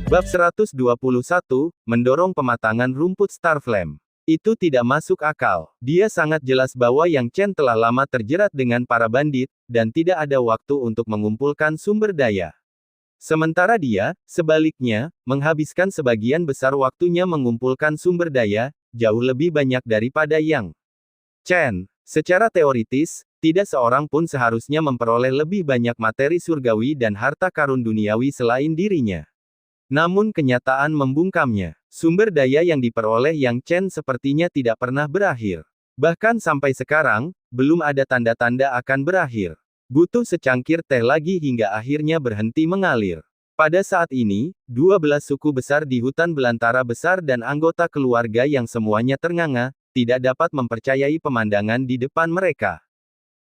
Bab 121, mendorong pematangan rumput Starflame. Itu tidak masuk akal. Dia sangat jelas bahwa Yang Chen telah lama terjerat dengan para bandit, dan tidak ada waktu untuk mengumpulkan sumber daya. Sementara dia, sebaliknya, menghabiskan sebagian besar waktunya mengumpulkan sumber daya, jauh lebih banyak daripada Yang Chen. Secara teoritis, tidak seorang pun seharusnya memperoleh lebih banyak materi surgawi dan harta karun duniawi selain dirinya. Namun kenyataan membungkamnya. Sumber daya yang diperoleh Yang Chen sepertinya tidak pernah berakhir. Bahkan sampai sekarang, belum ada tanda-tanda akan berakhir. Butuh secangkir teh lagi hingga akhirnya berhenti mengalir. Pada saat ini, 12 suku besar di hutan belantara besar dan anggota keluarga yang semuanya ternganga, tidak dapat mempercayai pemandangan di depan mereka.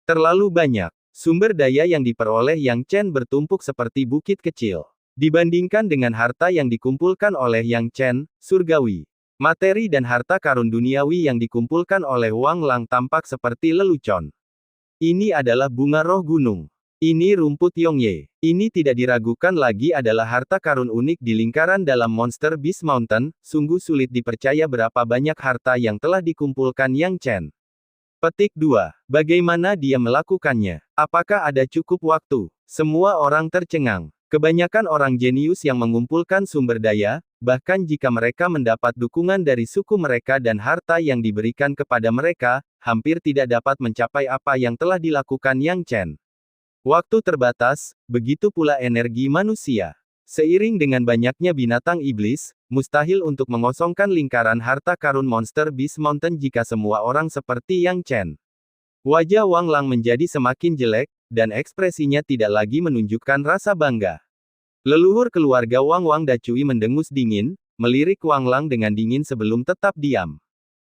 Terlalu banyak. Sumber daya yang diperoleh Yang Chen bertumpuk seperti bukit kecil. Dibandingkan dengan harta yang dikumpulkan oleh Yang Chen, surgawi. Materi dan harta karun duniawi yang dikumpulkan oleh Wang Lang tampak seperti lelucon. Ini adalah bunga roh gunung. Ini rumput Yongye. Ini tidak diragukan lagi adalah harta karun unik di lingkaran dalam Monster Beast Mountain. Sungguh sulit dipercaya berapa banyak harta yang telah dikumpulkan Yang Chen. Petik 2. Bagaimana dia melakukannya? Apakah ada cukup waktu? Semua orang tercengang. Kebanyakan orang jenius yang mengumpulkan sumber daya, bahkan jika mereka mendapat dukungan dari suku mereka dan harta yang diberikan kepada mereka, hampir tidak dapat mencapai apa yang telah dilakukan Yang Chen. Waktu terbatas, begitu pula energi manusia. Seiring dengan banyaknya binatang iblis, mustahil untuk mengosongkan lingkaran harta karun Monster Beast Mountain jika semua orang seperti Yang Chen. Wajah Wang Lang menjadi semakin jelek, dan ekspresinya tidak lagi menunjukkan rasa bangga. Leluhur keluarga Wang Dacui mendengus dingin, melirik Wang Lang dengan dingin sebelum tetap diam.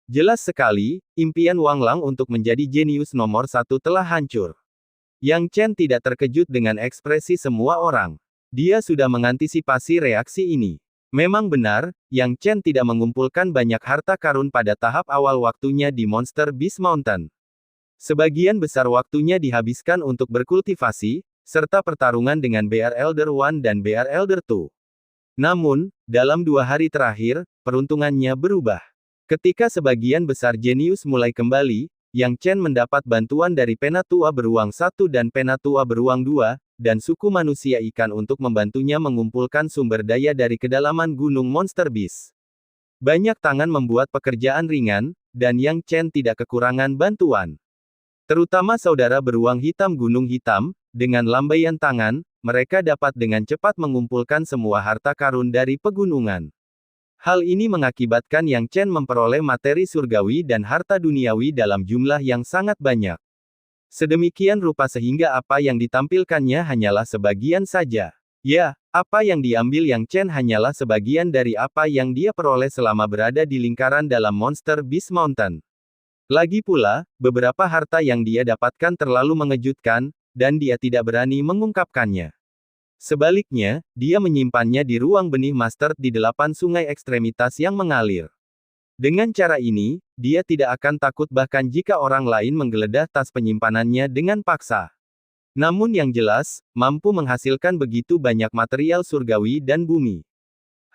Jelas sekali, impian Wang Lang untuk menjadi jenius nomor 1 telah hancur. Yang Chen tidak terkejut dengan ekspresi semua orang. Dia sudah mengantisipasi reaksi ini. Memang benar, Yang Chen tidak mengumpulkan banyak harta karun pada tahap awal waktunya di Monster Beast Mountain. Sebagian besar waktunya dihabiskan untuk berkultivasi, serta pertarungan dengan BR Elder One dan BR Elder Two. Namun, dalam 2 hari terakhir, peruntungannya berubah. Ketika sebagian besar jenius mulai kembali, Yang Chen mendapat bantuan dari Penatua Beruang 1 dan Penatua Beruang 2, dan suku manusia ikan untuk membantunya mengumpulkan sumber daya dari kedalaman Gunung Monster Beast. Banyak tangan membuat pekerjaan ringan, dan Yang Chen tidak kekurangan bantuan. Terutama saudara beruang hitam Gunung Hitam, dengan lambaian tangan, mereka dapat dengan cepat mengumpulkan semua harta karun dari pegunungan. Hal ini mengakibatkan Yang Chen memperoleh materi surgawi dan harta duniawi dalam jumlah yang sangat banyak. Sedemikian rupa sehingga apa yang ditampilkannya hanyalah sebagian saja. Ya, apa yang diambil Yang Chen hanyalah sebagian dari apa yang dia peroleh selama berada di lingkaran dalam Monster Beast Mountain. Lagi pula, beberapa harta yang dia dapatkan terlalu mengejutkan, dan dia tidak berani mengungkapkannya. Sebaliknya, dia menyimpannya di ruang benih master di 8 sungai ekstremitas yang mengalir. Dengan cara ini, dia tidak akan takut bahkan jika orang lain menggeledah tas penyimpanannya dengan paksa. Namun yang jelas, mampu menghasilkan begitu banyak material surgawi dan bumi.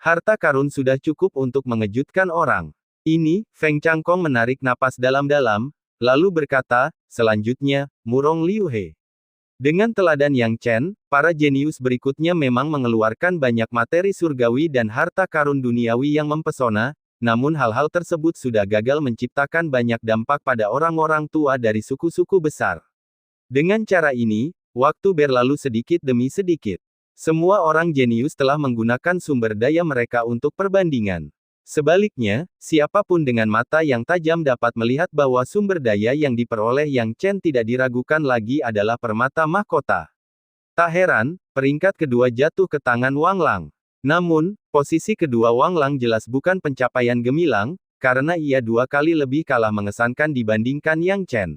Harta karun sudah cukup untuk mengejutkan orang. Ini, Feng Changkong menarik napas dalam-dalam, lalu berkata, selanjutnya, Murong Liu He. Dengan teladan Yang Chen, para jenius berikutnya memang mengeluarkan banyak materi surgawi dan harta karun duniawi yang mempesona, namun hal-hal tersebut sudah gagal menciptakan banyak dampak pada orang-orang tua dari suku-suku besar. Dengan cara ini, waktu berlalu sedikit demi sedikit. Semua orang jenius telah menggunakan sumber daya mereka untuk perbandingan. Sebaliknya, siapapun dengan mata yang tajam dapat melihat bahwa sumber daya yang diperoleh Yang Chen tidak diragukan lagi adalah permata mahkota. Tak heran, peringkat kedua jatuh ke tangan Wang Lang. Namun, posisi kedua Wang Lang jelas bukan pencapaian gemilang, karena ia 2 kali lebih kalah mengesankan dibandingkan Yang Chen.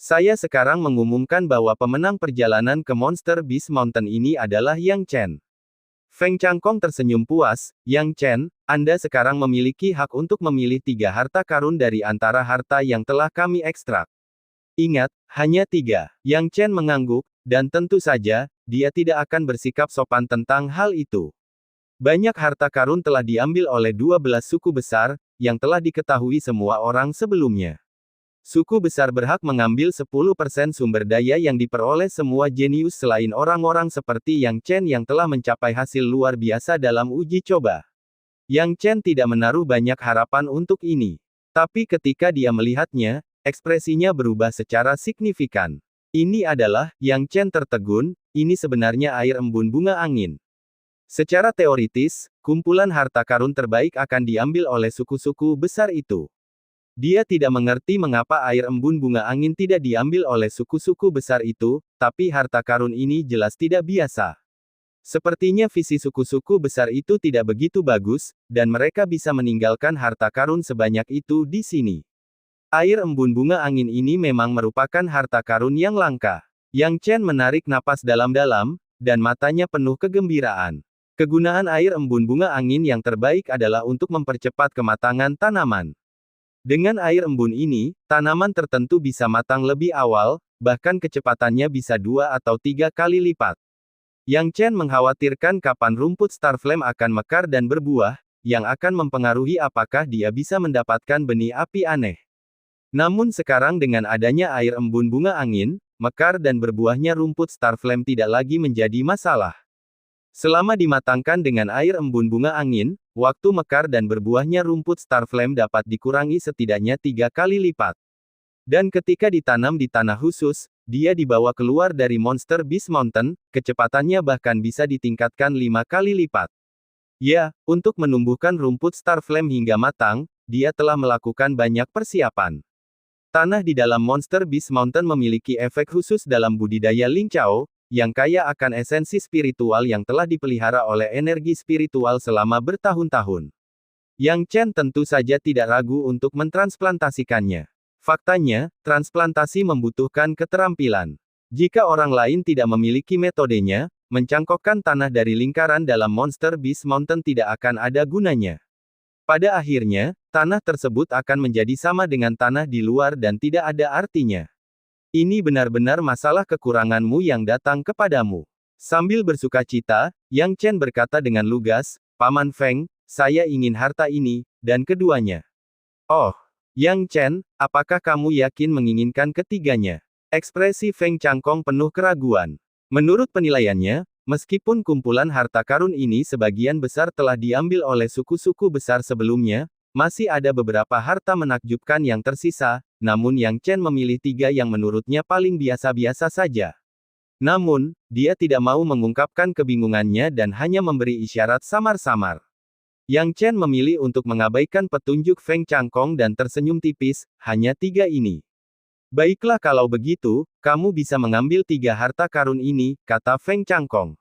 Saya sekarang mengumumkan bahwa pemenang perjalanan ke Monster Beast Mountain ini adalah Yang Chen. Feng Changkong tersenyum puas, Yang Chen, Anda sekarang memiliki hak untuk memilih 3 harta karun dari antara harta yang telah kami ekstrak. Ingat, hanya 3. Yang Chen mengangguk, dan tentu saja, dia tidak akan bersikap sopan tentang hal itu. Banyak harta karun telah diambil oleh 12 suku besar, yang telah diketahui semua orang sebelumnya. Suku besar berhak mengambil 10% sumber daya yang diperoleh semua jenius selain orang-orang seperti Yang Chen yang telah mencapai hasil luar biasa dalam uji coba. Yang Chen tidak menaruh banyak harapan untuk ini. Tapi ketika dia melihatnya, ekspresinya berubah secara signifikan. Ini adalah, Yang Chen tertegun, ini sebenarnya air embun bunga angin. Secara teoritis, kumpulan harta karun terbaik akan diambil oleh suku-suku besar itu. Dia tidak mengerti mengapa air embun bunga angin tidak diambil oleh suku-suku besar itu, tapi harta karun ini jelas tidak biasa. Sepertinya visi suku-suku besar itu tidak begitu bagus, dan mereka bisa meninggalkan harta karun sebanyak itu di sini. Air embun bunga angin ini memang merupakan harta karun yang langka. Yang Chen menarik napas dalam-dalam, dan matanya penuh kegembiraan. Kegunaan air embun bunga angin yang terbaik adalah untuk mempercepat kematangan tanaman. Dengan air embun ini, tanaman tertentu bisa matang lebih awal, bahkan kecepatannya bisa 2 atau 3 kali lipat. Yang Chen mengkhawatirkan kapan rumput Starflame akan mekar dan berbuah, yang akan mempengaruhi apakah dia bisa mendapatkan benih api aneh. Namun sekarang dengan adanya air embun bunga angin, mekar dan berbuahnya rumput Starflame tidak lagi menjadi masalah. Selama dimatangkan dengan air embun bunga angin, waktu mekar dan berbuahnya rumput Starflame dapat dikurangi setidaknya 3 kali lipat. Dan ketika ditanam di tanah khusus, dia dibawa keluar dari Monster Beast Mountain, kecepatannya bahkan bisa ditingkatkan 5 kali lipat. Ya, untuk menumbuhkan rumput Starflame hingga matang, dia telah melakukan banyak persiapan. Tanah di dalam Monster Beast Mountain memiliki efek khusus dalam budidaya Lingcao, yang kaya akan esensi spiritual yang telah dipelihara oleh energi spiritual selama bertahun-tahun. Yang Chen tentu saja tidak ragu untuk mentransplantasikannya. Faktanya, transplantasi membutuhkan keterampilan. Jika orang lain tidak memiliki metodenya, mencangkokkan tanah dari lingkaran dalam Monster Beast Mountain tidak akan ada gunanya. Pada akhirnya, tanah tersebut akan menjadi sama dengan tanah di luar dan tidak ada artinya. Ini benar-benar masalah kekuranganmu yang datang kepadamu. Sambil bersukacita, Yang Chen berkata dengan lugas, Paman Feng, saya ingin harta ini, dan keduanya. Oh, Yang Chen, apakah kamu yakin menginginkan ketiganya? Ekspresi Feng Changkong penuh keraguan. Menurut penilaiannya, meskipun kumpulan harta karun ini sebagian besar telah diambil oleh suku-suku besar sebelumnya, masih ada beberapa harta menakjubkan yang tersisa, namun Yang Chen memilih 3 yang menurutnya paling biasa-biasa saja. Namun, dia tidak mau mengungkapkan kebingungannya dan hanya memberi isyarat samar-samar. Yang Chen memilih untuk mengabaikan petunjuk Feng Changkong dan tersenyum tipis, hanya 3 ini. Baiklah kalau begitu, kamu bisa mengambil 3 harta karun ini, kata Feng Changkong.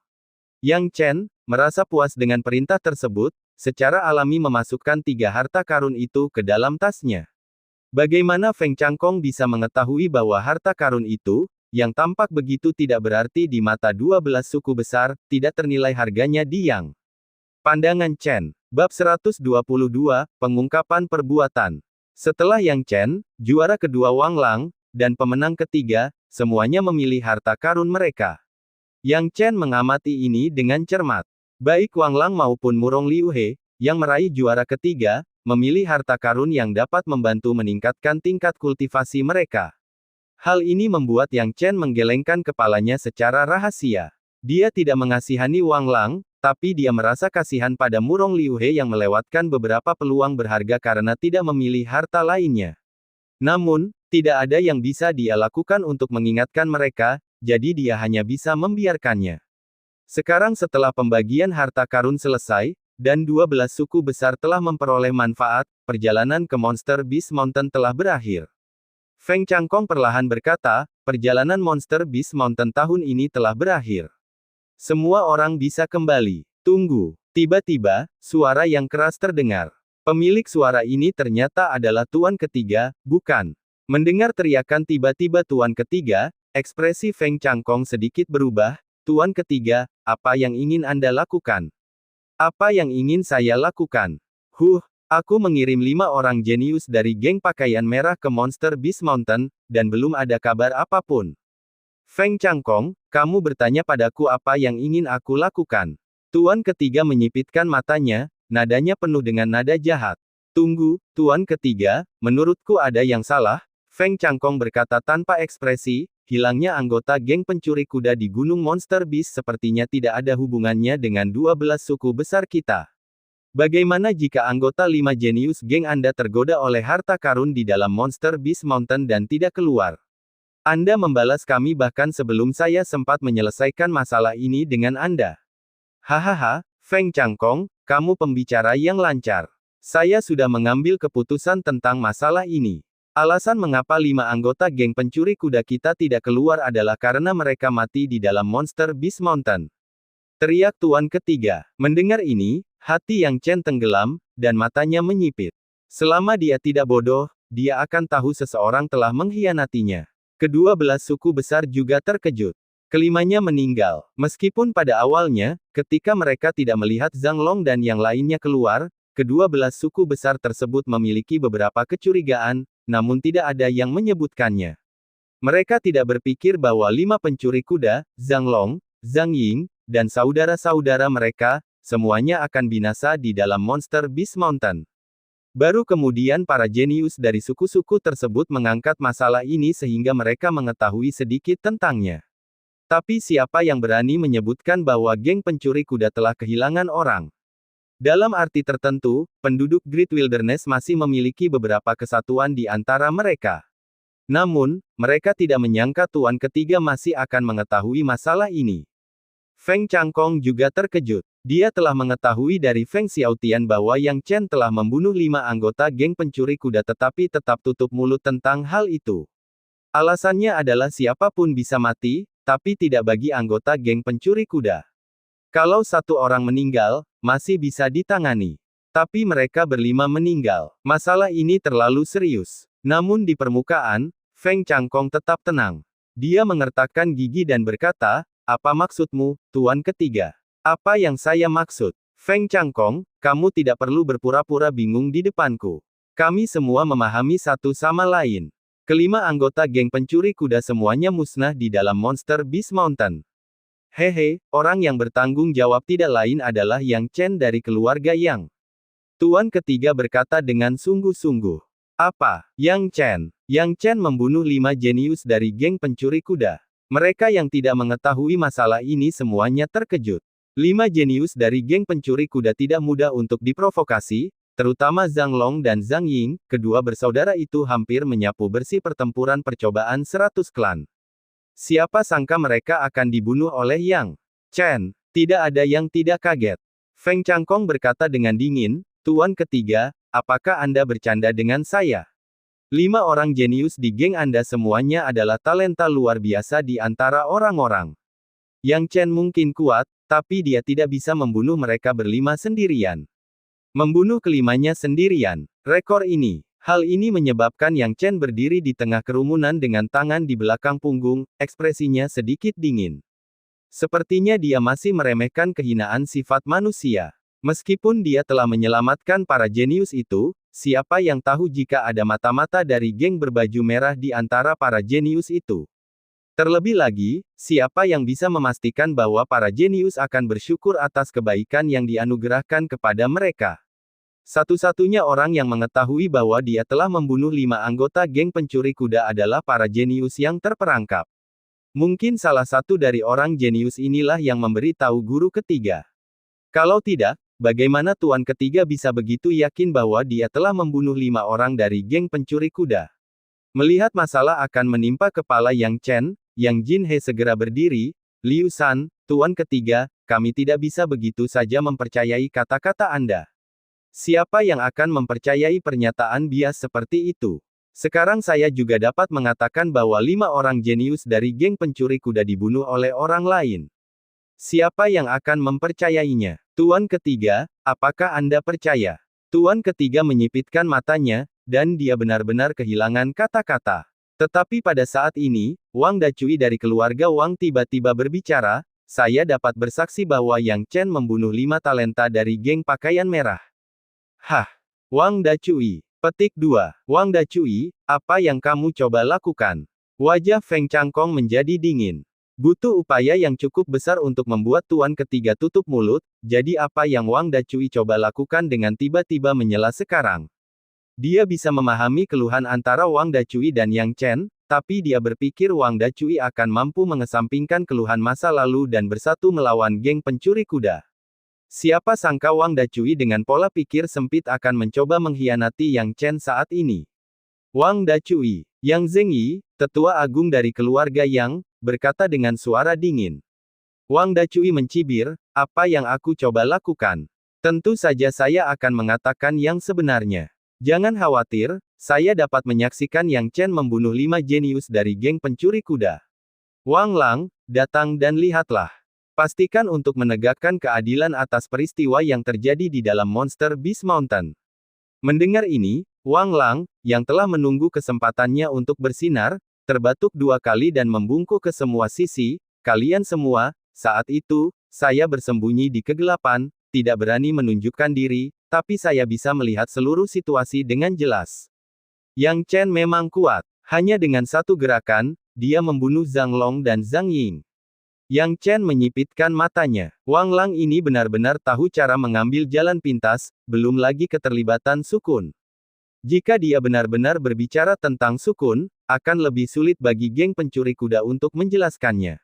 Yang Chen, merasa puas dengan perintah tersebut, secara alami memasukkan 3 harta karun itu ke dalam tasnya. Bagaimana Feng Changkong bisa mengetahui bahwa harta karun itu, yang tampak begitu tidak berarti di mata 12 suku besar, tidak ternilai harganya di Yang. Pandangan Chen. Bab 122, Pengungkapan Perbuatan. Setelah Yang Chen, juara kedua Wang Lang, dan pemenang ketiga, semuanya memilih harta karun mereka. Yang Chen mengamati ini dengan cermat. Baik Wang Lang maupun Murong Liu He, yang meraih juara ketiga, memilih harta karun yang dapat membantu meningkatkan tingkat kultivasi mereka. Hal ini membuat Yang Chen menggelengkan kepalanya secara rahasia. Dia tidak mengasihani Wang Lang, tapi dia merasa kasihan pada Murong Liu He yang melewatkan beberapa peluang berharga karena tidak memilih harta lainnya. Namun, tidak ada yang bisa dia lakukan untuk mengingatkan mereka, jadi dia hanya bisa membiarkannya. Sekarang setelah pembagian harta karun selesai, dan 12 suku besar telah memperoleh manfaat, perjalanan ke Monster Beast Mountain telah berakhir. Feng Changkong perlahan berkata, perjalanan Monster Beast Mountain tahun ini telah berakhir. Semua orang bisa kembali. Tunggu. Tiba-tiba, suara yang keras terdengar. Pemilik suara ini ternyata adalah Tuan Ketiga, bukan? Mendengar teriakan tiba-tiba Tuan Ketiga, ekspresi Feng Changkong sedikit berubah. Tuan Ketiga, apa yang ingin Anda lakukan? Apa yang ingin saya lakukan? Aku mengirim 5 orang jenius dari geng pakaian merah ke Monster Beast Mountain, dan belum ada kabar apapun. Feng Changkong, kamu bertanya padaku apa yang ingin aku lakukan. Tuan ketiga menyipitkan matanya, nadanya penuh dengan nada jahat. Tunggu, Tuan ketiga, menurutku ada yang salah, Feng Changkong berkata tanpa ekspresi, hilangnya anggota geng pencuri kuda di Gunung Monster Beast sepertinya tidak ada hubungannya dengan 12 suku besar kita. Bagaimana jika anggota 5 jenius geng Anda tergoda oleh harta karun di dalam Monster Beast Mountain dan tidak keluar? Anda membalas kami bahkan sebelum saya sempat menyelesaikan masalah ini dengan Anda. Hahaha, Feng Changkong, kamu pembicara yang lancar. Saya sudah mengambil keputusan tentang masalah ini. Alasan mengapa 5 anggota geng pencuri kuda kita tidak keluar adalah karena mereka mati di dalam Monster Beast Mountain. Teriak Tuan ketiga. Mendengar ini, hati Yang Chen tenggelam, dan matanya menyipit. Selama dia tidak bodoh, dia akan tahu seseorang telah mengkhianatinya. Kedua belas suku besar juga terkejut. Kelimanya meninggal. Meskipun pada awalnya, ketika mereka tidak melihat Zhang Long dan yang lainnya keluar, kedua belas suku besar tersebut memiliki beberapa kecurigaan, namun tidak ada yang menyebutkannya. Mereka tidak berpikir bahwa 5 pencuri kuda, Zhang Long, Zhang Ying, dan saudara-saudara mereka, semuanya akan binasa di dalam Monster Beast Mountain. Baru kemudian para jenius dari suku-suku tersebut mengangkat masalah ini sehingga mereka mengetahui sedikit tentangnya. Tapi siapa yang berani menyebutkan bahwa geng pencuri kuda telah kehilangan orang? Dalam arti tertentu, penduduk Great Wilderness masih memiliki beberapa kesatuan di antara mereka. Namun, mereka tidak menyangka Tuan ketiga masih akan mengetahui masalah ini. Feng Changkong juga terkejut. Dia telah mengetahui dari Feng Xiaotian bahwa Yang Chen telah membunuh 5 anggota geng pencuri kuda tetapi tetap tutup mulut tentang hal itu. Alasannya adalah siapapun bisa mati, tapi tidak bagi anggota geng pencuri kuda. Kalau satu orang meninggal, masih bisa ditangani. Tapi mereka berlima meninggal. Masalah ini terlalu serius. Namun di permukaan, Feng Changkong tetap tenang. Dia mengertakkan gigi dan berkata, apa maksudmu, Tuan ketiga? Apa yang saya maksud? Feng Changkong, kamu tidak perlu berpura-pura bingung di depanku. Kami semua memahami satu sama lain. Kelima anggota geng pencuri kuda semuanya musnah di dalam Monster Beast Mountain. Hehe, orang yang bertanggung jawab tidak lain adalah Yang Chen dari keluarga Yang. Tuan ketiga berkata dengan sungguh-sungguh. Apa? Yang Chen. Yang Chen membunuh 5 jenius dari geng pencuri kuda. Mereka yang tidak mengetahui masalah ini semuanya terkejut. 5 jenius dari geng pencuri kuda tidak mudah untuk diprovokasi, terutama Zhang Long dan Zhang Ying, kedua bersaudara itu hampir menyapu bersih pertempuran percobaan 100 klan. Siapa sangka mereka akan dibunuh oleh Yang Chen. Tidak ada yang tidak kaget. Feng Changkong berkata dengan dingin, Tuan ketiga, apakah Anda bercanda dengan saya? 5 orang jenius di geng Anda semuanya adalah talenta luar biasa di antara orang-orang. Yang Chen mungkin kuat, tapi dia tidak bisa membunuh mereka berlima sendirian. Membunuh kelimanya sendirian. Rekor ini. Hal ini menyebabkan Yang Chen berdiri di tengah kerumunan dengan tangan di belakang punggung, ekspresinya sedikit dingin. Sepertinya dia masih meremehkan kehinaan sifat manusia. Meskipun dia telah menyelamatkan para jenius itu, siapa yang tahu jika ada mata-mata dari geng berbaju merah di antara para jenius itu? Terlebih lagi, siapa yang bisa memastikan bahwa para jenius akan bersyukur atas kebaikan yang dianugerahkan kepada mereka? Satu-satunya orang yang mengetahui bahwa dia telah membunuh 5 anggota geng pencuri kuda adalah para jenius yang terperangkap. Mungkin salah satu dari orang jenius inilah yang memberi tahu guru ketiga. Kalau tidak, bagaimana Tuan ketiga bisa begitu yakin bahwa dia telah membunuh 5 orang dari geng pencuri kuda? Melihat masalah akan menimpa kepala Yang Chen, Yang Jinhe segera berdiri, Liu San, Tuan ketiga, kami tidak bisa begitu saja mempercayai kata-kata Anda. Siapa yang akan mempercayai pernyataan bias seperti itu? Sekarang saya juga dapat mengatakan bahwa 5 orang jenius dari geng pencuri kuda dibunuh oleh orang lain. Siapa yang akan mempercayainya? Tuan ketiga, apakah Anda percaya? Tuan ketiga menyipitkan matanya, dan dia benar-benar kehilangan kata-kata. Tetapi pada saat ini, Wang Dacui dari keluarga Wang tiba-tiba berbicara, saya dapat bersaksi bahwa Yang Chen membunuh 5 talenta dari geng pakaian merah. Hah? Wang Dacui. Petik 2. Wang Dacui, apa yang kamu coba lakukan? Wajah Feng Changkong menjadi dingin. Butuh upaya yang cukup besar untuk membuat Tuan Ketiga tutup mulut, jadi apa yang Wang Dacui coba lakukan dengan tiba-tiba menyela sekarang? Dia bisa memahami keluhan antara Wang Dacui dan Yang Chen, tapi dia berpikir Wang Dacui akan mampu mengesampingkan keluhan masa lalu dan bersatu melawan geng pencuri kuda. Siapa sangka Wang Dacui dengan pola pikir sempit akan mencoba mengkhianati Yang Chen saat ini. Wang Dacui, Yang Zhengyi, tetua agung dari keluarga Yang, berkata dengan suara dingin. Wang Dacui mencibir, apa yang aku coba lakukan? Tentu saja saya akan mengatakan yang sebenarnya. Jangan khawatir, saya dapat menyaksikan Yang Chen membunuh 5 jenius dari geng pencuri kuda. Wang Lang, datang dan lihatlah. Pastikan untuk menegakkan keadilan atas peristiwa yang terjadi di dalam Monster Beast Mountain. Mendengar ini, Wang Lang, yang telah menunggu kesempatannya untuk bersinar, terbatuk 2 kali dan membungkuk ke semua sisi, kalian semua, saat itu, saya bersembunyi di kegelapan, tidak berani menunjukkan diri, tapi saya bisa melihat seluruh situasi dengan jelas. Yang Chen memang kuat, hanya dengan satu gerakan, dia membunuh Zhang Long dan Zhang Ying. Yang Chen menyipitkan matanya. Wang Lang ini benar-benar tahu cara mengambil jalan pintas, belum lagi keterlibatan Sukun. Jika dia benar-benar berbicara tentang Sukun, akan lebih sulit bagi geng pencuri kuda untuk menjelaskannya.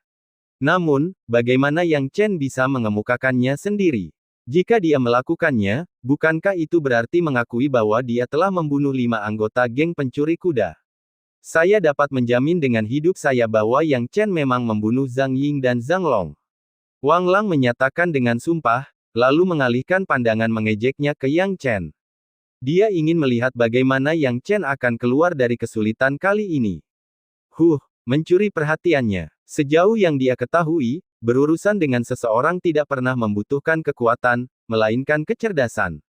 Namun, bagaimana Yang Chen bisa mengemukakannya sendiri? Jika dia melakukannya, bukankah itu berarti mengakui bahwa dia telah membunuh 5 anggota geng pencuri kuda? Saya dapat menjamin dengan hidup saya bahwa Yang Chen memang membunuh Zhang Ying dan Zhang Long. Wang Lang menyatakan dengan sumpah, lalu mengalihkan pandangan mengejeknya ke Yang Chen. Dia ingin melihat bagaimana Yang Chen akan keluar dari kesulitan kali ini. Mencuri perhatiannya. Sejauh yang dia ketahui, berurusan dengan seseorang tidak pernah membutuhkan kekuatan, melainkan kecerdasan.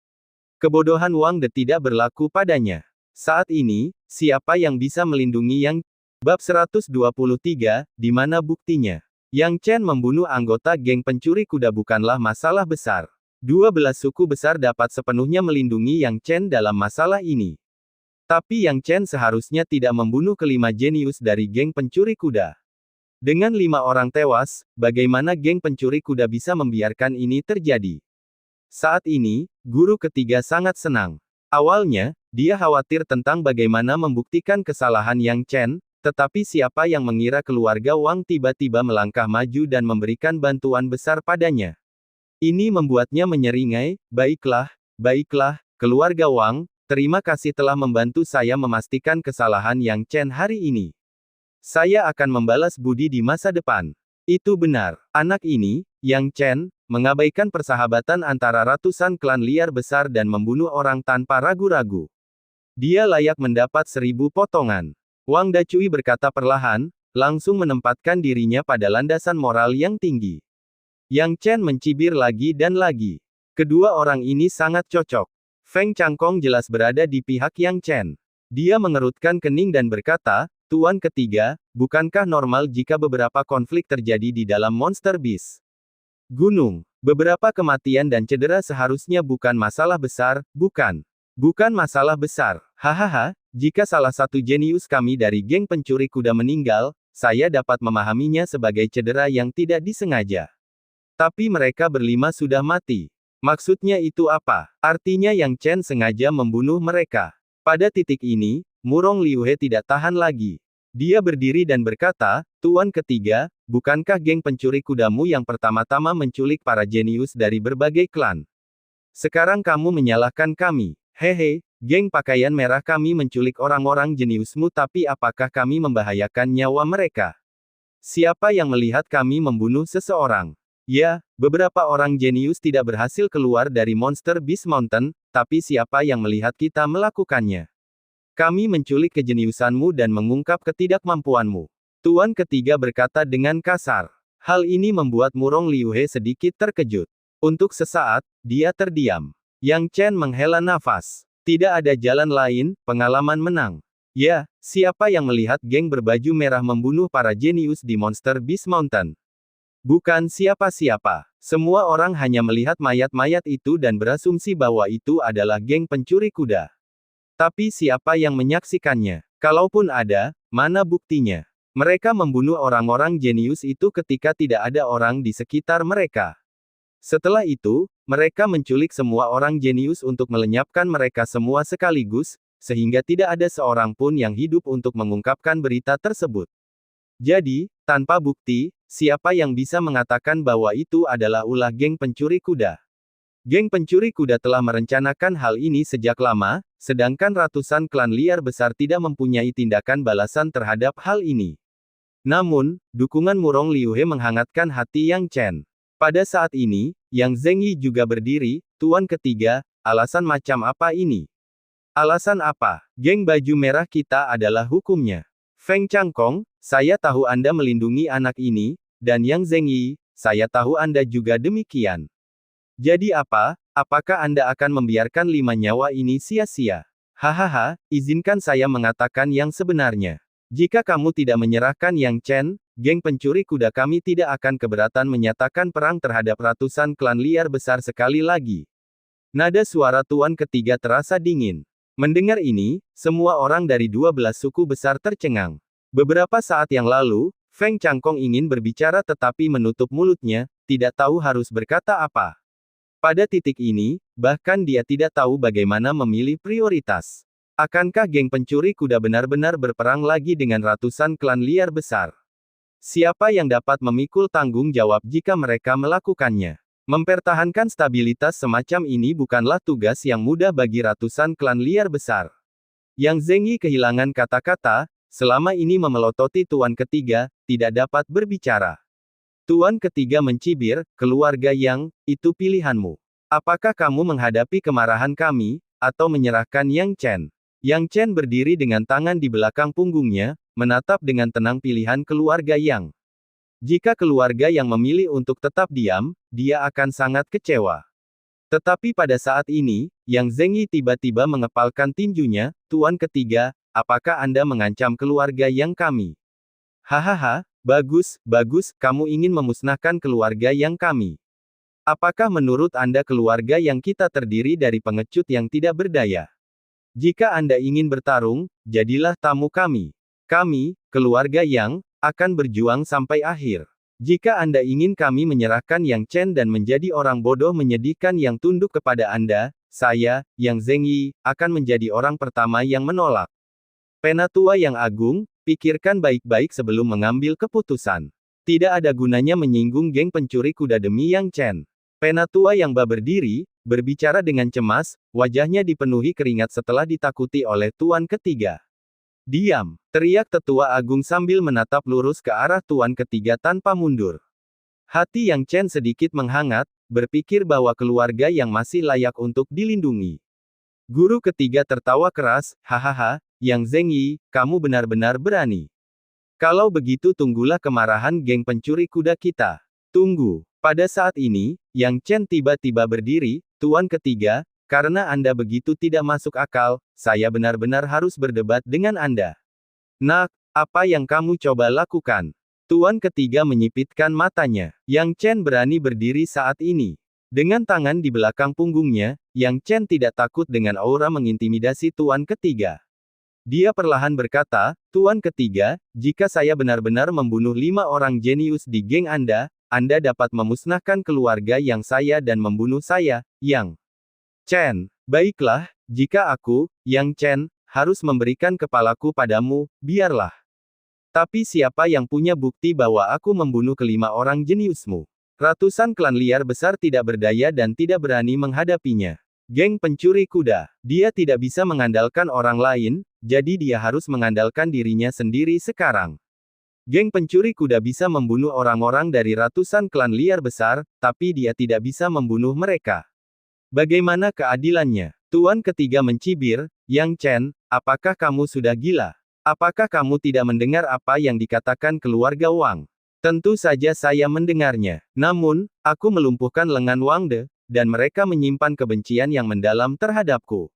Kebodohan Wang De tidak berlaku padanya. Saat ini, siapa yang bisa melindungi Yang? Bab 123, di mana buktinya? Yang Chen membunuh anggota geng pencuri kuda bukanlah masalah besar. 12 suku besar dapat sepenuhnya melindungi Yang Chen dalam masalah ini. Tapi Yang Chen seharusnya tidak membunuh kelima jenius dari geng pencuri kuda. Dengan 5 orang tewas, bagaimana geng pencuri kuda bisa membiarkan ini terjadi? Saat ini, guru ketiga sangat senang. Awalnya, dia khawatir tentang bagaimana membuktikan kesalahan Yang Chen, tetapi siapa yang mengira keluarga Wang tiba-tiba melangkah maju dan memberikan bantuan besar padanya. Ini membuatnya menyeringai, baiklah, keluarga Wang, terima kasih telah membantu saya memastikan kesalahan Yang Chen hari ini. Saya akan membalas budi di masa depan. Itu benar, anak ini, Yang Chen, mengabaikan persahabatan antara ratusan klan liar besar dan membunuh orang tanpa ragu-ragu. Dia layak mendapat 1000 potongan. Wang Dacui berkata perlahan, langsung menempatkan dirinya pada landasan moral yang tinggi. Yang Chen mencibir lagi dan lagi. Kedua orang ini sangat cocok. Feng Changkong jelas berada di pihak Yang Chen. Dia mengerutkan kening dan berkata, Tuan Ketiga, bukankah normal jika beberapa konflik terjadi di dalam Monster Beast Gunung? Beberapa kematian dan cedera seharusnya bukan masalah besar, bukan? Bukan masalah besar. Hahaha, jika salah satu jenius kami dari geng pencuri kuda meninggal, saya dapat memahaminya sebagai cedera yang tidak disengaja. Tapi mereka berlima sudah mati. Maksudnya itu apa? Artinya Yang Chen sengaja membunuh mereka. Pada titik ini, Murong Liuhe tidak tahan lagi. Dia berdiri dan berkata, Tuan Ketiga, bukankah geng pencuri kudamu yang pertama-tama menculik para jenius dari berbagai klan? Sekarang kamu menyalahkan kami. Hehe, geng pakaian merah kami menculik orang-orang jeniusmu, tapi apakah kami membahayakan nyawa mereka? Siapa yang melihat kami membunuh seseorang? Ya, beberapa orang jenius tidak berhasil keluar dari Monster Beast Mountain, tapi siapa yang melihat kita melakukannya? Kami menculik kejeniusanmu dan mengungkap ketidakmampuanmu. Tuan Ketiga berkata dengan kasar. Hal ini membuat Murong Liuhe sedikit terkejut. Untuk sesaat, dia terdiam. Yang Chen menghela nafas. Tidak ada jalan lain, pengalaman menang. Ya, siapa yang melihat geng berbaju merah membunuh para jenius di Monster Beast Mountain? Bukan siapa-siapa. Semua orang hanya melihat mayat-mayat itu dan berasumsi bahwa itu adalah geng pencuri kuda. Tapi siapa yang menyaksikannya? Kalaupun ada, mana buktinya? Mereka membunuh orang-orang jenius itu ketika tidak ada orang di sekitar mereka. Setelah itu, mereka menculik semua orang jenius untuk melenyapkan mereka semua sekaligus, sehingga tidak ada seorang pun yang hidup untuk mengungkapkan berita tersebut. Jadi, tanpa bukti, siapa yang bisa mengatakan bahwa itu adalah ulah geng pencuri kuda? Geng pencuri kuda telah merencanakan hal ini sejak lama, sedangkan ratusan klan liar besar tidak mempunyai tindakan balasan terhadap hal ini. Namun, dukungan Murong Liuhe menghangatkan hati Yang Chen. Pada saat ini, Yang Zhengyi juga berdiri, Tuan ketiga, alasan macam apa ini? Alasan apa? Geng baju merah kita adalah hukumnya. Feng Changkong, saya tahu Anda melindungi anak ini, dan Yang Zhengyi, saya tahu Anda juga demikian. Jadi apa? Apakah Anda akan membiarkan 5 nyawa ini sia-sia? Hahaha, izinkan saya mengatakan yang sebenarnya. Jika kamu tidak menyerahkan Yang Chen, geng pencuri kuda kami tidak akan keberatan menyatakan perang terhadap ratusan klan liar besar sekali lagi. Nada suara Tuan ketiga terasa dingin. Mendengar ini, semua orang dari 12 suku besar tercengang. Beberapa saat yang lalu, Feng Changkong ingin berbicara tetapi menutup mulutnya, tidak tahu harus berkata apa. Pada titik ini, bahkan dia tidak tahu bagaimana memilih prioritas. Akankah geng pencuri kuda benar-benar berperang lagi dengan ratusan klan liar besar? Siapa yang dapat memikul tanggung jawab jika mereka melakukannya? Mempertahankan stabilitas semacam ini bukanlah tugas yang mudah bagi ratusan klan liar besar. Yang Zhengyi kehilangan kata-kata, selama ini memelototi Tuan ketiga, tidak dapat berbicara. Tuan ketiga mencibir, keluarga Yang, itu pilihanmu. Apakah kamu menghadapi kemarahan kami, atau menyerahkan Yang Chen? Yang Chen berdiri dengan tangan di belakang punggungnya, menatap dengan tenang pilihan keluarga Yang. Jika keluarga Yang memilih untuk tetap diam, dia akan sangat kecewa. Tetapi pada saat ini, Yang Zhengyi tiba-tiba mengepalkan tinjunya, Tuan ketiga, apakah Anda mengancam keluarga Yang kami? Hahaha, bagus, bagus, kamu ingin memusnahkan keluarga Yang kami. Apakah menurut Anda keluarga Yang kita terdiri dari pengecut yang tidak berdaya? Jika Anda ingin bertarung, jadilah tamu kami. Kami, keluarga Yang, akan berjuang sampai akhir. Jika Anda ingin kami menyerahkan Yang Chen dan menjadi orang bodoh menyedihkan yang tunduk kepada Anda, saya, Yang Zhengyi, akan menjadi orang pertama yang menolak. Penatua yang agung, pikirkan baik-baik sebelum mengambil keputusan. Tidak ada gunanya menyinggung geng pencuri kuda demi Yang Chen. Penatua yang berdiri, berbicara dengan cemas, wajahnya dipenuhi keringat setelah ditakuti oleh Tuan ketiga. Diam, teriak tetua agung sambil menatap lurus ke arah Tuan ketiga tanpa mundur. Hati Yang Chen sedikit menghangat, berpikir bahwa keluarga Yang masih layak untuk dilindungi. Guru ketiga tertawa keras, hahaha, Yang Zhengyi, kamu benar-benar berani. Kalau begitu tunggulah kemarahan geng pencuri kuda kita. Tunggu. Pada saat ini, Yang Chen tiba-tiba berdiri, Tuan ketiga, karena Anda begitu tidak masuk akal, saya benar-benar harus berdebat dengan Anda. Nak, apa yang kamu coba lakukan? Tuan ketiga menyipitkan matanya. Yang Chen berani berdiri saat ini. Dengan tangan di belakang punggungnya, Yang Chen tidak takut dengan aura mengintimidasi Tuan ketiga. Dia perlahan berkata, Tuan ketiga, jika saya benar-benar membunuh 5 orang jenius di geng Anda dapat memusnahkan keluarga Yang saya dan membunuh saya, Yang Chen. Baiklah, jika aku, Yang Chen, harus memberikan kepalaku padamu, biarlah. Tapi siapa yang punya bukti bahwa aku membunuh kelima orang jeniusmu? Ratusan klan liar besar tidak berdaya dan tidak berani menghadapinya. Geng pencuri kuda. Dia tidak bisa mengandalkan orang lain, jadi dia harus mengandalkan dirinya sendiri sekarang. Geng pencuri kuda bisa membunuh orang-orang dari ratusan klan liar besar, tapi dia tidak bisa membunuh mereka. Bagaimana keadilannya? Tuan ketiga mencibir, Yang Chen, apakah kamu sudah gila? Apakah kamu tidak mendengar apa yang dikatakan keluarga Wang? Tentu saja saya mendengarnya. Namun, aku melumpuhkan lengan Wang De, dan mereka menyimpan kebencian yang mendalam terhadapku.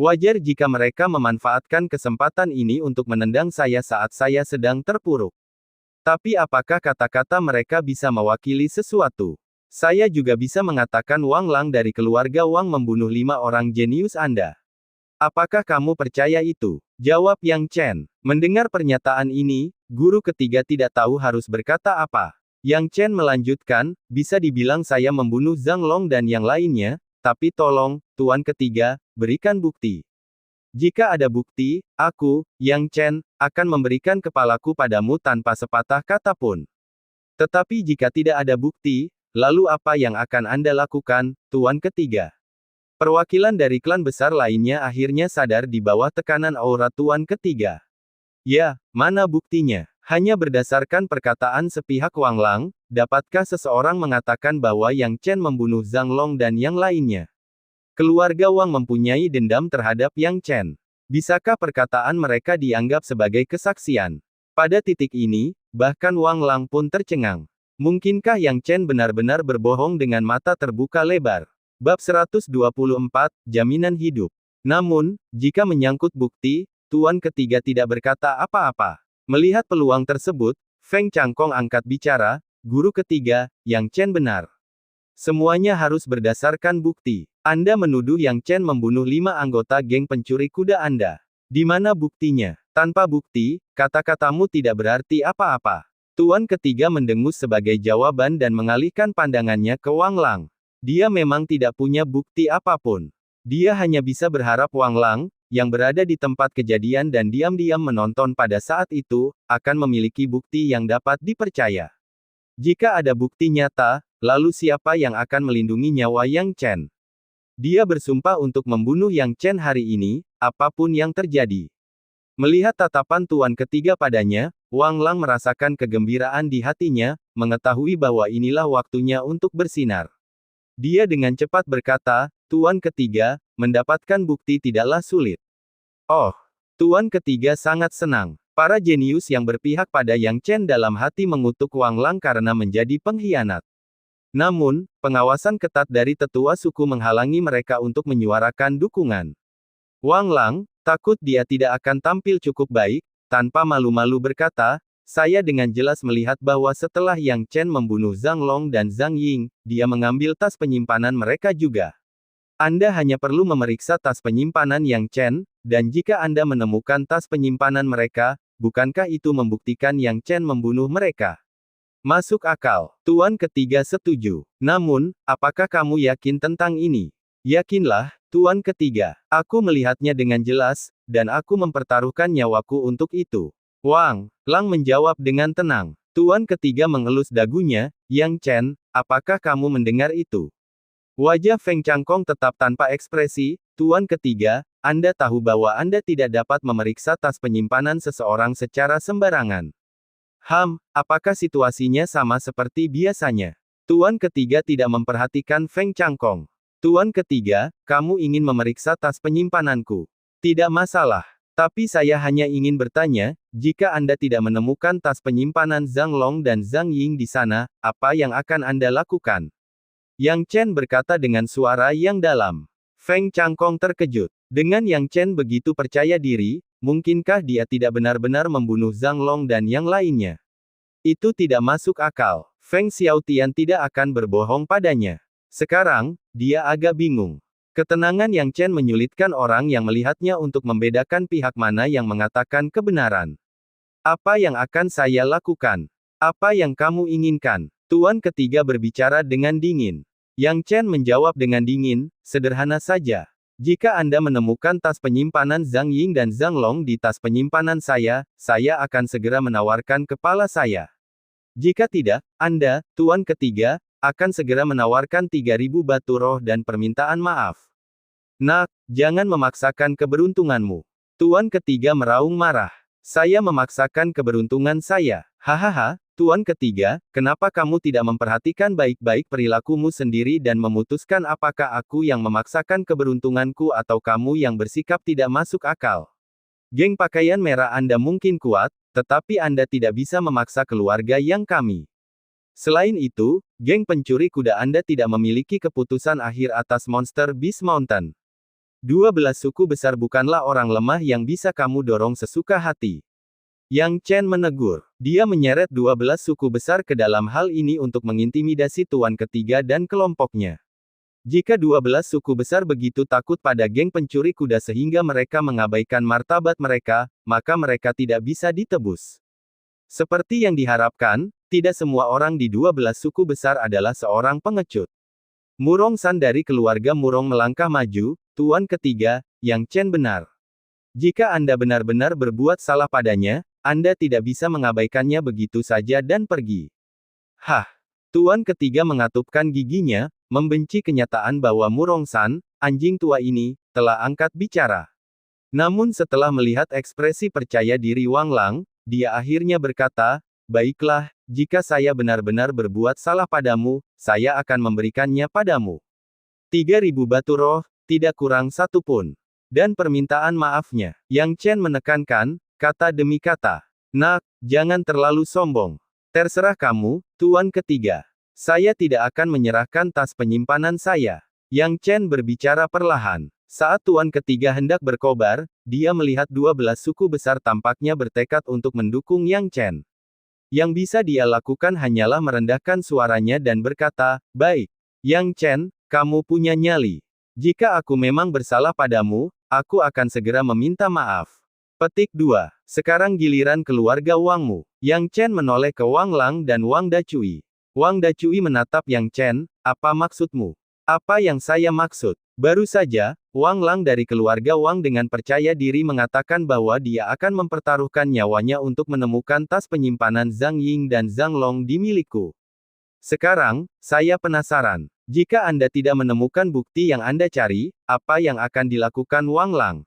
Wajar jika mereka memanfaatkan kesempatan ini untuk menendang saya saat saya sedang terpuruk. Tapi apakah kata-kata mereka bisa mewakili sesuatu? Saya juga bisa mengatakan Wang Lang dari keluarga Wang membunuh 5 orang jenius Anda. Apakah kamu percaya itu? Jawab Yang Chen. Mendengar pernyataan ini, Guru ketiga tidak tahu harus berkata apa. Yang Chen melanjutkan, bisa dibilang saya membunuh Zhang Long dan yang lainnya, tapi tolong, Tuan ketiga, berikan bukti. Jika ada bukti, aku, Yang Chen, akan memberikan kepalaku padamu tanpa sepatah kata pun. Tetapi jika tidak ada bukti, lalu apa yang akan Anda lakukan, Tuan ketiga? Perwakilan dari klan besar lainnya akhirnya sadar di bawah tekanan aura Tuan ketiga. Ya, mana buktinya? Hanya berdasarkan perkataan sepihak Wang Lang, dapatkah seseorang mengatakan bahwa Yang Chen membunuh Zhang Long dan yang lainnya? Keluarga Wang mempunyai dendam terhadap Yang Chen. Bisakah perkataan mereka dianggap sebagai kesaksian? Pada titik ini, bahkan Wang Lang pun tercengang. Mungkinkah Yang Chen benar-benar berbohong dengan mata terbuka lebar? Bab 124, Jaminan Hidup. Namun, jika menyangkut bukti, Tuan ketiga tidak berkata apa-apa. Melihat peluang tersebut, Feng Changkong angkat bicara, guru ketiga, Yang Chen benar. Semuanya harus berdasarkan bukti. Anda menuduh Yang Chen membunuh 5 anggota geng pencuri kuda Anda. Di mana buktinya? Tanpa bukti, kata-katamu tidak berarti apa-apa. Tuan ketiga mendengus sebagai jawaban dan mengalihkan pandangannya ke Wang Lang. Dia memang tidak punya bukti apapun. Dia hanya bisa berharap Wang Lang, yang berada di tempat kejadian dan diam-diam menonton pada saat itu, akan memiliki bukti yang dapat dipercaya. Jika ada bukti nyata, lalu siapa yang akan melindungi nyawa Yang Chen? Dia bersumpah untuk membunuh Yang Chen hari ini, apapun yang terjadi. Melihat tatapan Tuan ketiga padanya, Wang Lang merasakan kegembiraan di hatinya, mengetahui bahwa inilah waktunya untuk bersinar. Dia dengan cepat berkata, Tuan ketiga, mendapatkan bukti tidaklah sulit. Oh, Tuan ketiga sangat senang. Para jenius yang berpihak pada Yang Chen dalam hati mengutuk Wang Lang karena menjadi pengkhianat. Namun, pengawasan ketat dari tetua suku menghalangi mereka untuk menyuarakan dukungan. Wang Lang, takut dia tidak akan tampil cukup baik, tanpa malu-malu berkata, saya dengan jelas melihat bahwa setelah Yang Chen membunuh Zhang Long dan Zhang Ying, dia mengambil tas penyimpanan mereka juga. Anda hanya perlu memeriksa tas penyimpanan Yang Chen, dan jika Anda menemukan tas penyimpanan mereka, bukankah itu membuktikan Yang Chen membunuh mereka? Masuk akal. Tuan ketiga setuju. Namun, apakah kamu yakin tentang ini? Yakinlah, Tuan ketiga. Aku melihatnya dengan jelas, dan aku mempertaruhkan nyawaku untuk itu. Wang Lang menjawab dengan tenang. Tuan ketiga mengelus dagunya, Yang Chen, apakah kamu mendengar itu? Wajah Feng Changkong tetap tanpa ekspresi. Tuan ketiga, Anda tahu bahwa Anda tidak dapat memeriksa tas penyimpanan seseorang secara sembarangan. Apakah situasinya sama seperti biasanya? Tuan ketiga tidak memperhatikan Feng Changkong. Tuan ketiga, kamu ingin memeriksa tas penyimpananku. Tidak masalah. Tapi saya hanya ingin bertanya, jika Anda tidak menemukan tas penyimpanan Zhang Long dan Zhang Ying di sana, apa yang akan Anda lakukan? Yang Chen berkata dengan suara yang dalam. Feng Changkong terkejut. Dengan Yang Chen begitu percaya diri, mungkinkah dia tidak benar-benar membunuh Zhang Long dan yang lainnya? Itu tidak masuk akal. Feng Xiaotian tidak akan berbohong padanya. Sekarang, dia agak bingung. Ketenangan Yang Chen menyulitkan orang yang melihatnya untuk membedakan pihak mana yang mengatakan kebenaran. Apa yang akan saya lakukan? Apa yang kamu inginkan? Tuan ketiga berbicara dengan dingin. Yang Chen menjawab dengan dingin, sederhana saja. Jika Anda menemukan tas penyimpanan Zhang Ying dan Zhang Long di tas penyimpanan saya akan segera menawarkan kepala saya. Jika tidak, Anda, Tuan ketiga, akan segera menawarkan 3.000 batu roh dan permintaan maaf. Nak, jangan memaksakan keberuntunganmu. Tuan ketiga meraung marah. Saya memaksakan keberuntungan saya. Hahaha, Tuan ketiga, kenapa kamu tidak memperhatikan baik-baik perilakumu sendiri dan memutuskan apakah aku yang memaksakan keberuntunganku atau kamu yang bersikap tidak masuk akal? Geng pakaian merah Anda mungkin kuat, tetapi Anda tidak bisa memaksa keluarga yang kami. Selain itu, geng pencuri kuda Anda tidak memiliki keputusan akhir atas monster Beast Mountain. 12 suku besar bukanlah orang lemah yang bisa kamu dorong sesuka hati. Yang Chen menegur. Dia menyeret 12 suku besar ke dalam hal ini untuk mengintimidasi Tuan ketiga dan kelompoknya. Jika 12 suku besar begitu takut pada geng pencuri kuda sehingga mereka mengabaikan martabat mereka, maka mereka tidak bisa ditebus. Seperti yang diharapkan, tidak semua orang di 12 suku besar adalah seorang pengecut. Murong San dari keluarga Murong melangkah maju, Tuan ketiga, Yang Chen benar. Jika Anda benar-benar berbuat salah padanya, Anda tidak bisa mengabaikannya begitu saja dan pergi. Hah! Tuan ketiga mengatupkan giginya, membenci kenyataan bahwa Murong San, anjing tua ini, telah angkat bicara. Namun setelah melihat ekspresi percaya diri Wang Lang, dia akhirnya berkata, "Baiklah, jika saya benar-benar berbuat salah padamu, saya akan memberikannya padamu. 3.000 batu roh, tidak kurang satu pun. Dan permintaan maafnya." Yang Chen menekankan, kata demi kata. "Nak, jangan terlalu sombong. Terserah kamu, Tuan ketiga. Saya tidak akan menyerahkan tas penyimpanan saya." Yang Chen berbicara perlahan. Saat Tuan ketiga hendak berkobar, dia melihat 12 suku besar tampaknya bertekad untuk mendukung Yang Chen. Yang bisa dia lakukan hanyalah merendahkan suaranya dan berkata, "Baik. Yang Chen, kamu punya nyali. Jika aku memang bersalah padamu, aku akan segera meminta maaf." Petik 2. Sekarang giliran keluarga Wangmu. Yang Chen menoleh ke Wang Lang dan Wang Dacui. Wang Dacui menatap Yang Chen, "Apa maksudmu?" "Apa yang saya maksud? Baru saja, Wang Lang dari keluarga Wang dengan percaya diri mengatakan bahwa dia akan mempertaruhkan nyawanya untuk menemukan tas penyimpanan Zhang Ying dan Zhang Long di milikku. Sekarang, saya penasaran. Jika Anda tidak menemukan bukti yang Anda cari, apa yang akan dilakukan Wang Lang?"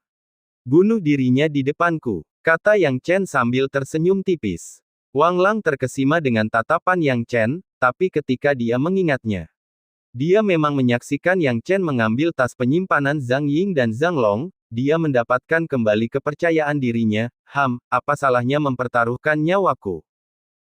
"Bunuh dirinya di depanku," kata Yang Chen sambil tersenyum tipis. Wang Lang terkesima dengan tatapan Yang Chen, tapi ketika dia mengingatnya, dia memang menyaksikan Yang Chen mengambil tas penyimpanan Zhang Ying dan Zhang Long, dia mendapatkan kembali kepercayaan dirinya. Apa salahnya mempertaruhkan nyawaku?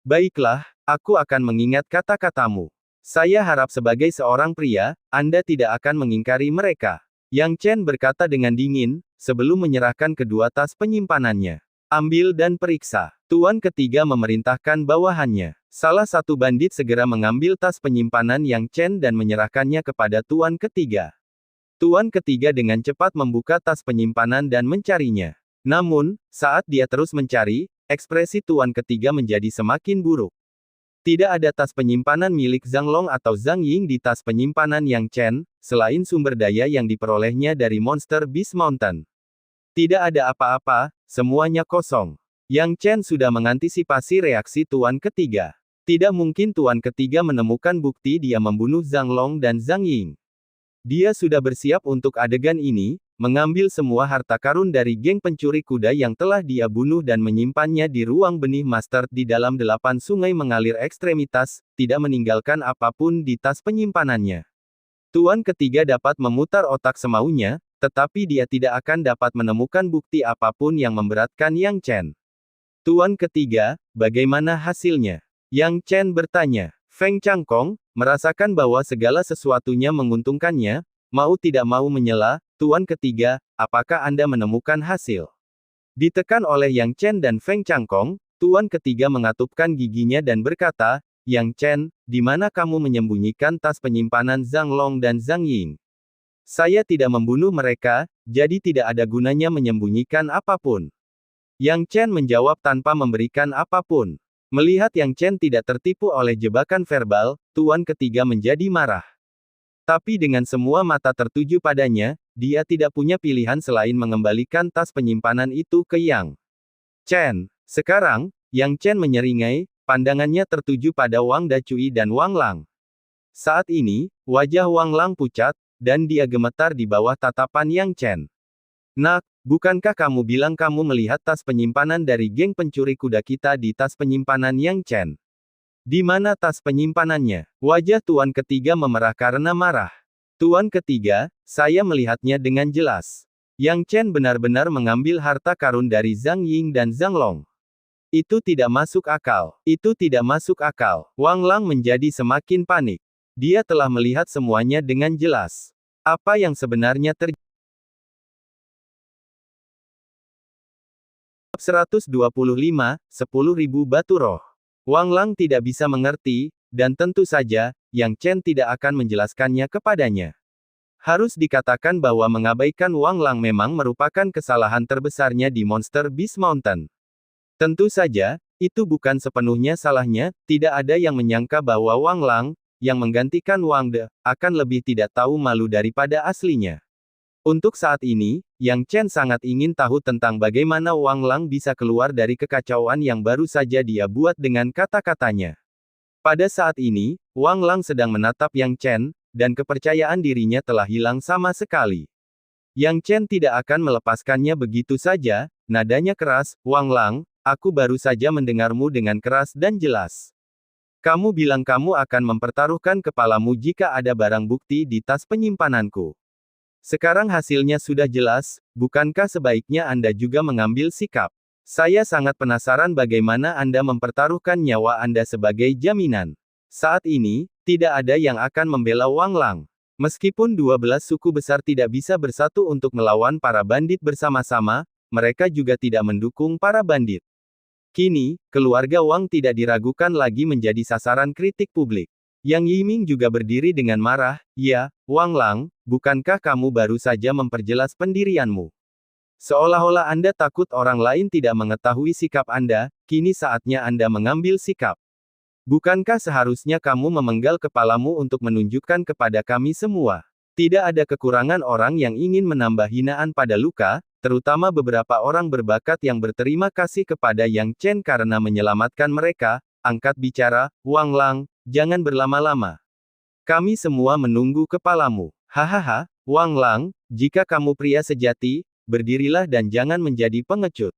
Baiklah, aku akan mengingat kata-katamu. Saya harap sebagai seorang pria, Anda tidak akan mengingkari mereka." Yang Chen berkata dengan dingin, sebelum menyerahkan kedua tas penyimpanannya. "Ambil dan periksa." Tuan ketiga memerintahkan bawahannya. Salah satu bandit segera mengambil tas penyimpanan Yang Chen dan menyerahkannya kepada Tuan ketiga. Tuan ketiga dengan cepat membuka tas penyimpanan dan mencarinya. Namun, saat dia terus mencari, ekspresi Tuan ketiga menjadi semakin buruk. Tidak ada tas penyimpanan milik Zhang Long atau Zhang Ying di tas penyimpanan Yang Chen, selain sumber daya yang diperolehnya dari Monster Beast Mountain. Tidak ada apa-apa, semuanya kosong. Yang Chen sudah mengantisipasi reaksi Tuan ketiga. Tidak mungkin Tuan ketiga menemukan bukti dia membunuh Zhang Long dan Zhang Ying. Dia sudah bersiap untuk adegan ini, mengambil semua harta karun dari geng pencuri kuda yang telah dia bunuh dan menyimpannya di ruang benih master di dalam 8 sungai mengalir ekstremitas, tidak meninggalkan apapun di tas penyimpanannya. Tuan ketiga dapat memutar otak semaunya, tetapi dia tidak akan dapat menemukan bukti apapun yang memberatkan Yang Chen. "Tuan ketiga, bagaimana hasilnya?" Yang Chen bertanya. Feng Changkong, merasakan bahwa segala sesuatunya menguntungkannya, mau tidak mau menyela, "Tuan ketiga, apakah Anda menemukan hasil?" Ditekan oleh Yang Chen dan Feng Changkong, Tuan ketiga mengatupkan giginya dan berkata, "Yang Chen, di mana kamu menyembunyikan tas penyimpanan Zhang Long dan Zhang Ying?" "Saya tidak membunuh mereka, jadi tidak ada gunanya menyembunyikan apapun." Yang Chen menjawab tanpa memberikan apapun. Melihat Yang Chen tidak tertipu oleh jebakan verbal, Tuan ketiga menjadi marah. Tapi dengan semua mata tertuju padanya, dia tidak punya pilihan selain mengembalikan tas penyimpanan itu ke Yang Chen. Sekarang, Yang Chen menyeringai, pandangannya tertuju pada Wang Dacui dan Wang Lang. Saat ini, wajah Wang Lang pucat, dan dia gemetar di bawah tatapan Yang Chen. "Nak, bukankah kamu bilang kamu melihat tas penyimpanan dari geng pencuri kuda kita di tas penyimpanan Yang Chen? Di mana tas penyimpanannya?" Wajah Tuan ketiga memerah karena marah. "Tuan ketiga, saya melihatnya dengan jelas. Yang Chen benar-benar mengambil harta karun dari Zhang Ying dan Zhang Long. Itu tidak masuk akal. Itu tidak masuk akal." Wang Lang menjadi semakin panik. Dia telah melihat semuanya dengan jelas. Apa yang sebenarnya terjadi? 125, 10.000 batu roh. Wang Lang tidak bisa mengerti, dan tentu saja, Yang Chen tidak akan menjelaskannya kepadanya. Harus dikatakan bahwa mengabaikan Wang Lang memang merupakan kesalahan terbesarnya di Monster Beast Mountain. Tentu saja, Itu bukan sepenuhnya salahnya, tidak ada yang menyangka bahwa Wang Lang, yang menggantikan Wang De, akan lebih tidak tahu malu daripada aslinya. Untuk saat ini, Yang Chen sangat ingin tahu tentang bagaimana Wang Lang bisa keluar dari kekacauan yang baru saja dia buat dengan kata-katanya. Pada saat ini, Wang Lang sedang menatap Yang Chen, dan kepercayaan dirinya telah hilang sama sekali. Yang Chen tidak akan melepaskannya begitu saja, nadanya keras, Wang Lang, aku baru saja mendengarmu dengan keras dan jelas. Kamu bilang kamu akan mempertaruhkan kepalamu jika ada barang bukti di tas penyimpananku. Sekarang hasilnya sudah jelas, bukankah sebaiknya Anda juga mengambil sikap? Saya sangat penasaran bagaimana Anda mempertaruhkan nyawa Anda sebagai jaminan. Saat ini, tidak ada yang akan membela Wang Lang. Meskipun 12 suku besar tidak bisa bersatu untuk melawan para bandit bersama-sama, mereka juga tidak mendukung para bandit. Kini, keluarga Wang tidak diragukan lagi menjadi sasaran kritik publik. Yang Yiming juga berdiri dengan marah, ya, Wang Lang, bukankah kamu baru saja memperjelas pendirianmu? Seolah-olah Anda takut orang lain tidak mengetahui sikap Anda, kini saatnya Anda mengambil sikap. Bukankah seharusnya kamu memenggal kepalamu untuk menunjukkan kepada kami semua? Tidak ada kekurangan orang yang ingin menambah hinaan pada luka, terutama beberapa orang berbakat yang berterima kasih kepada Yang Chen karena menyelamatkan mereka. Angkat bicara, Wang Lang, jangan berlama-lama. Kami semua menunggu kepalamu. Hahaha, Wang Lang, jika kamu pria sejati, berdirilah dan jangan menjadi pengecut.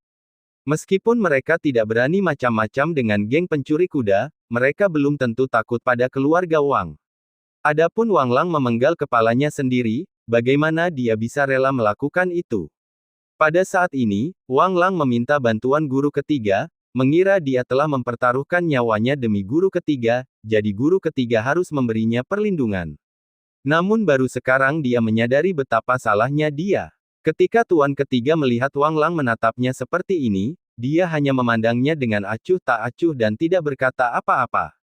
Meskipun mereka tidak berani macam-macam dengan geng pencuri kuda, mereka belum tentu takut pada keluarga Wang. Adapun Wang Lang memenggal kepalanya sendiri, bagaimana dia bisa rela melakukan itu? Pada saat ini, Wang Lang meminta bantuan guru ketiga, mengira dia telah mempertaruhkan nyawanya demi guru ketiga, jadi guru ketiga harus memberinya perlindungan. Namun baru sekarang dia menyadari betapa salahnya dia. Ketika tuan ketiga melihat Wang Lang menatapnya seperti ini, dia hanya memandangnya dengan acuh tak acuh dan tidak berkata apa-apa.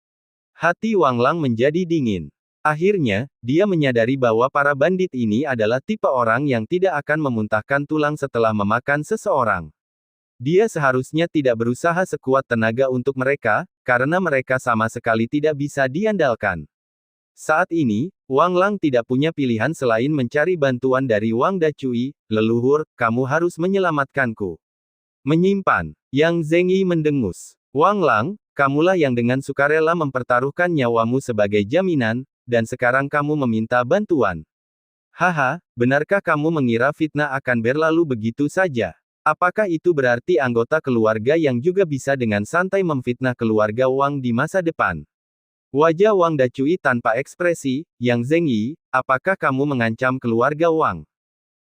Hati Wang Lang menjadi dingin. Akhirnya, dia menyadari bahwa para bandit ini adalah tipe orang yang tidak akan memuntahkan tulang setelah memakan seseorang. Dia seharusnya tidak berusaha sekuat tenaga untuk mereka, karena mereka sama sekali tidak bisa diandalkan. Saat ini, Wang Lang tidak punya pilihan selain mencari bantuan dari Wang Dacui, leluhur, kamu harus menyelamatkanku. Menyimpan. Yang Zhengyi mendengus. Wang Lang, kamulah yang dengan sukarela mempertaruhkan nyawamu sebagai jaminan, dan sekarang kamu meminta bantuan. Haha, benarkah kamu mengira fitnah akan berlalu begitu saja? Apakah itu berarti anggota keluarga yang juga bisa dengan santai memfitnah keluarga Wang di masa depan? Wajah Wang Dacui tanpa ekspresi, Yang Zhengyi, apakah kamu mengancam keluarga Wang?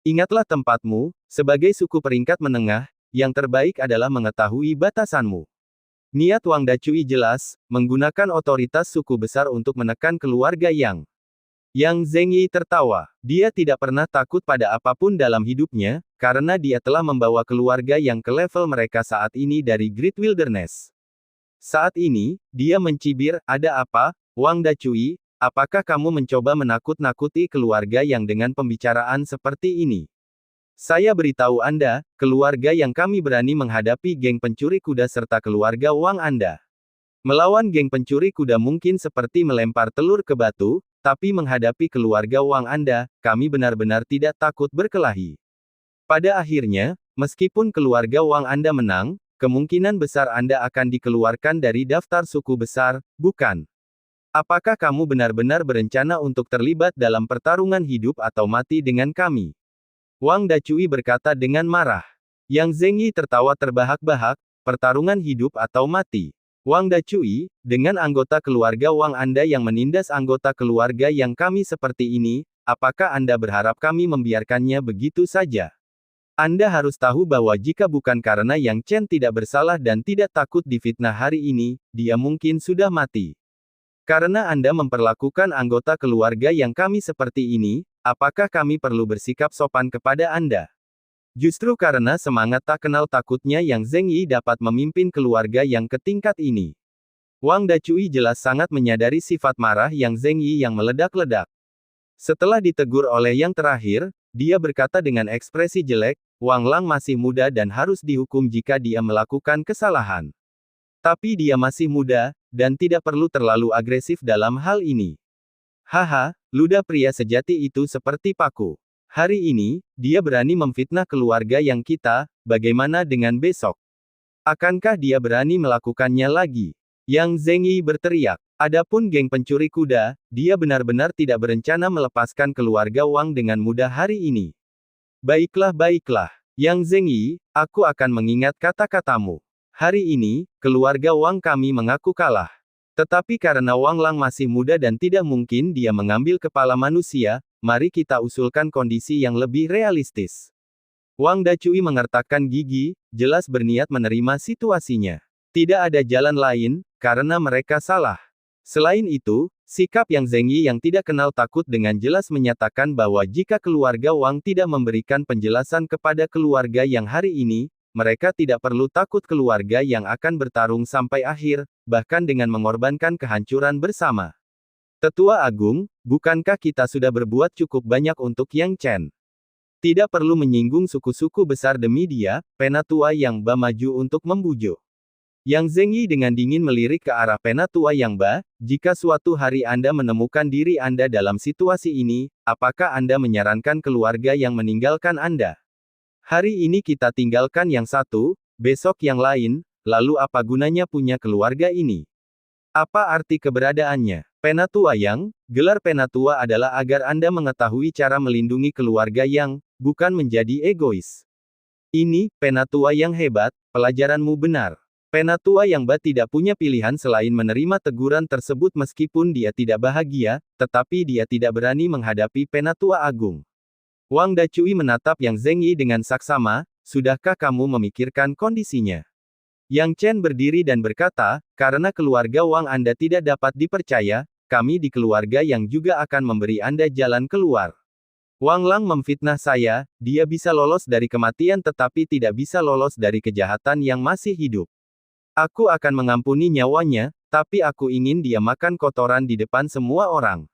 Ingatlah tempatmu, sebagai suku peringkat menengah, yang terbaik adalah mengetahui batasanmu. Niat Wang Dacui jelas, menggunakan otoritas suku besar untuk menekan keluarga Yang. Yang Zhengyi tertawa. Dia tidak pernah takut pada apapun dalam hidupnya, karena dia telah membawa keluarga yang ke level mereka saat ini dari Great Wilderness. Saat ini, dia mencibir, ada apa, Wang Dacui, apakah kamu mencoba menakut-nakuti keluarga yang dengan pembicaraan seperti ini? Saya beritahu Anda, keluarga yang kami berani menghadapi geng pencuri kuda serta keluarga Wang Anda. Melawan geng pencuri kuda mungkin seperti melempar telur ke batu, tapi menghadapi keluarga Wang Anda, kami benar-benar tidak takut berkelahi. Pada akhirnya, meskipun keluarga Wang Anda menang, kemungkinan besar Anda akan dikeluarkan dari daftar suku besar, bukan? Apakah kamu benar-benar berencana untuk terlibat dalam pertarungan hidup atau mati dengan kami? Wang Dacui berkata dengan marah. Yang Zhengyi tertawa terbahak-bahak, pertarungan hidup atau mati. Wang Dacui, dengan anggota keluarga Wang Anda yang menindas anggota keluarga yang kami seperti ini, apakah Anda berharap kami membiarkannya begitu saja? Anda harus tahu bahwa jika bukan karena Yang Chen tidak bersalah dan tidak takut difitnah hari ini, dia mungkin sudah mati. Karena Anda memperlakukan anggota keluarga yang kami seperti ini, apakah kami perlu bersikap sopan kepada Anda? Justru karena semangat tak kenal takutnya Yang Zhengyi dapat memimpin keluarga yang ke tingkat ini. Wang Dacui jelas sangat menyadari sifat marah Yang Zhengyi yang meledak-ledak. Setelah ditegur oleh yang terakhir, dia berkata dengan ekspresi jelek, Wang Lang masih muda dan harus dihukum jika dia melakukan kesalahan. Tapi dia masih muda, dan tidak perlu terlalu agresif dalam hal ini. Haha, ludah pria sejati itu seperti paku. Hari ini, dia berani memfitnah keluarga yang kita, bagaimana dengan besok? Akankah dia berani melakukannya lagi? Yang Zhengyi berteriak. Adapun geng pencuri kuda, dia benar-benar tidak berencana melepaskan keluarga Wang dengan mudah hari ini. Baiklah, baiklah. Yang Zhengyi, aku akan mengingat kata-katamu. Hari ini, keluarga Wang kami mengaku kalah. Tetapi karena Wang Lang masih muda dan tidak mungkin dia mengambil kepala manusia, mari kita usulkan kondisi yang lebih realistis. Wang Dacui mengertakkan gigi, jelas berniat menerima situasinya. Tidak ada jalan lain, karena mereka salah. Selain itu, sikap Yang Zhengyi yang tidak kenal takut dengan jelas menyatakan bahwa jika keluarga Wang tidak memberikan penjelasan kepada keluarga yang hari ini, mereka tidak perlu takut keluarga yang akan bertarung sampai akhir, bahkan dengan mengorbankan kehancuran bersama. Tetua Agung, bukankah kita sudah berbuat cukup banyak untuk Yang Chen? Tidak perlu menyinggung suku-suku besar demi dia, Penatua Yang Ba maju untuk membujuk. Yang Zhengyi dengan dingin melirik ke arah Penatua Yang Ba, jika suatu hari Anda menemukan diri Anda dalam situasi ini, apakah Anda menyarankan keluarga yang meninggalkan Anda? Hari ini kita tinggalkan yang satu, besok yang lain, lalu apa gunanya punya keluarga ini? Apa arti keberadaannya? Penatua Yang, gelar Penatua adalah agar Anda mengetahui cara melindungi keluarga yang, bukan menjadi egois. Ini, Penatua yang hebat, pelajaranmu benar. Penatua Yang Ba tidak punya pilihan selain menerima teguran tersebut meskipun dia tidak bahagia, tetapi dia tidak berani menghadapi Penatua Agung. Wang Dacui menatap Yang Zhengyi dengan saksama, sudahkah kamu memikirkan kondisinya? Yang Chen berdiri dan berkata, karena keluarga Wang Anda tidak dapat dipercaya, kami di keluarga yang juga akan memberi Anda jalan keluar. Wang Lang memfitnah saya, dia bisa lolos dari kematian tetapi tidak bisa lolos dari kejahatan yang masih hidup. Aku akan mengampuni nyawanya, tapi aku ingin dia makan kotoran di depan semua orang.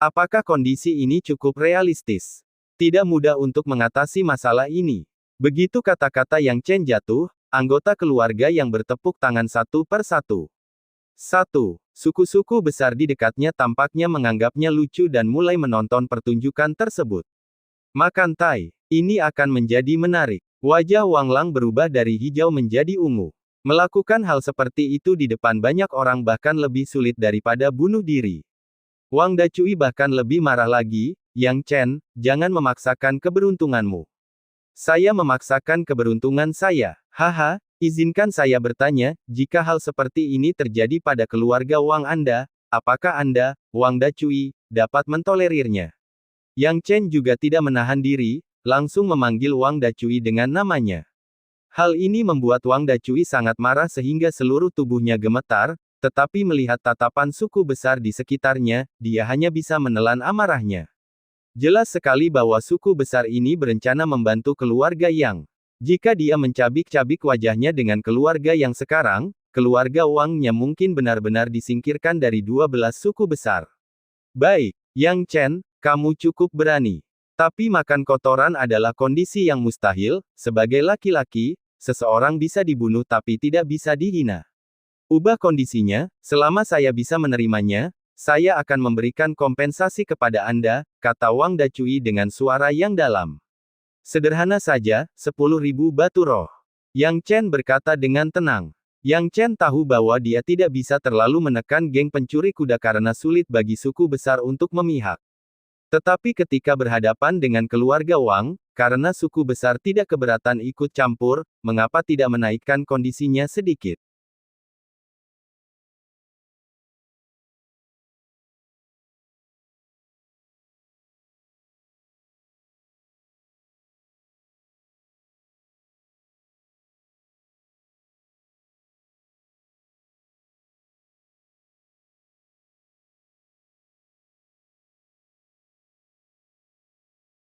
Apakah kondisi ini cukup realistis? Tidak mudah untuk mengatasi masalah ini. Begitu kata-kata Yang Chen jatuh, anggota keluarga yang bertepuk tangan satu per satu. Suku-suku besar di dekatnya tampaknya menganggapnya lucu dan mulai menonton pertunjukan tersebut. Makan tai. Ini akan menjadi menarik. Wajah Wang Lang berubah dari hijau menjadi ungu. Melakukan hal seperti itu di depan banyak orang bahkan lebih sulit daripada bunuh diri. Wang Dacui bahkan lebih marah lagi, Yang Chen, jangan memaksakan keberuntunganmu. Saya memaksakan keberuntungan saya. Haha, izinkan saya bertanya, jika hal seperti ini terjadi pada keluarga Wang Anda, apakah Anda, Wang Dacui, dapat mentolerirnya? Yang Chen juga tidak menahan diri, langsung memanggil Wang Dacui dengan namanya. Hal ini membuat Wang Dacui sangat marah sehingga seluruh tubuhnya gemetar, tetapi melihat tatapan suku besar di sekitarnya, dia hanya bisa menelan amarahnya. Jelas sekali bahwa suku besar ini berencana membantu keluarga Yang. Jika dia mencabik-cabik wajahnya dengan keluarga Yang sekarang, keluarga Wang-nya mungkin benar-benar disingkirkan dari 12 suku besar. Baik, Yang Chen, kamu cukup berani. Tapi makan kotoran adalah kondisi yang mustahil, sebagai laki-laki, seseorang bisa dibunuh tapi tidak bisa dihina. Ubah kondisinya, selama saya bisa menerimanya, saya akan memberikan kompensasi kepada Anda, kata Wang Dacui dengan suara yang dalam. Sederhana saja, 10.000 batu roh. Yang Chen berkata dengan tenang. Yang Chen tahu bahwa dia tidak bisa terlalu menekan geng pencuri kuda karena sulit bagi suku besar untuk memihak. Tetapi ketika berhadapan dengan keluarga Wang, karena suku besar tidak keberatan ikut campur, mengapa tidak menaikkan kondisinya sedikit?